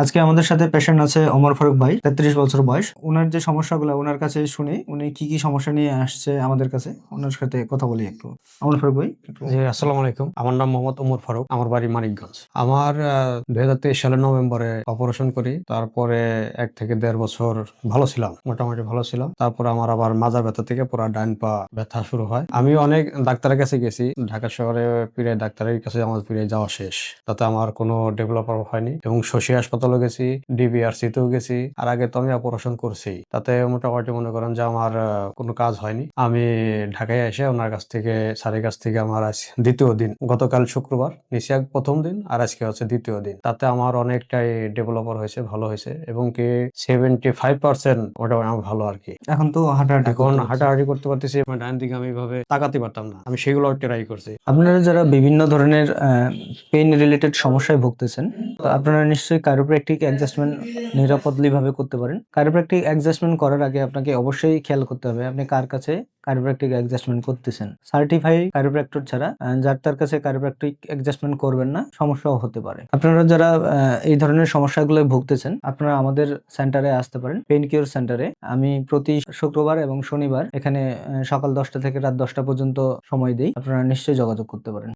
আজকে আমাদের সাথে পেশেন্ট আছে ওমর ফারুক ভাই, 33 বছর বয়স। ওনার যে সমস্যাগুলো ওনার কাছে শুনি, উনি কি কি সমস্যা নিয়ে আসছে আমাদের কাছে, ওনার সাথে কথা বলি একটু। ওমর ফারুক ভাই একটু। জি, আসসালামু আলাইকুম। আমার নাম মোহাম্মদ ওমর ফারুক। আমার বাড়ি মানিকগঞ্জ। আমার 2023 সালের নভেম্বরে অপারেশন করি। তারপরে 1 থেকে 1.5 বছর ভালো ছিলাম, মোটামুটি ভালো ছিলাম। তারপর আমার আবার মাজা ব্যথা থেকে পুরো ডান পা ব্যথা শুরু হয়। আমি অনেক ডাক্তারের কাছে গেছি, ঢাকা শহরে প্রায় ডাক্তারের কাছে আমার প্রায় যাওয়া শেষ। তাতে আমার কোনো ডেভেলপার হয়নি এবং শশী হাসপাতালও গেছি, ডিবিআরসি তেও গেছি। আর আগে তো আমি অপারেশন করছি, তাতে মোটামুটি মনে করেন যে আমার কোনো কাজ হয়নি। আমি ঢাকায় এসে ওনার কাছ থেকে, স্যারের কাছ থেকে আমার আজ দ্বিতীয় দিন, গতকাল শুক্রবার নিচে প্রথম দিন আর আজকে হচ্ছে দ্বিতীয় দিন। তাতে আমার অনেকটাই ডেভেলপার হয়েছে, ভালো হয়েছে এবং কি 75% মোটামুটি আমার ভালো আর কি। এখন তো হাঁটাহাঁটি এখন করতে পারছেন। হাঁটাহাঁটি করতে পারতেছি, আমার ডান দিকে আমি এভাবে তাকাতে পারতাম না, আমি সেগুলো ট্রাই করছি। আপনারা যারা বিভিন্ন ধরনের পেইন রিলেটেড সমস্যায় ভুগতেছেন, তো আপনারা নিশ্চয়ই কাইরোপ্র্যাকটিক অ্যাডজাস্টমেন্ট নিরাপদলি ভাবে করতে পারেন। কাইরোপ্র্যাকটিক অ্যাডজাস্টমেন্ট করার আগে আপনাকে অবশ্যই খেয়াল করতে হবে আপনি কার কাছে কাইরোপ্র্যাকটিক অ্যাডজাস্টমেন্ট করতেছেন। সার্টিফাইড কাইরোপ্র্যাক্টর ছাড়া যার তার কাছে কাইরোপ্র্যাকটিক অ্যাডজাস্টমেন্ট করবেন না, সমস্যাও হতে পারে। আপনারা যারা এই ধরনের সমস্যাগুলো ভুগতেছেন, আপনারা আমাদের সেন্টারে আসতে পারেন, পেইন কিওর সেন্টারে। আমি প্রতি শুক্রবার এবং শনিবার এখানে সকাল 10টা থেকে রাত 10টা পর্যন্ত সময় দিই। আপনারা নিশ্চয়ই যোগাযোগ করতে পারেন।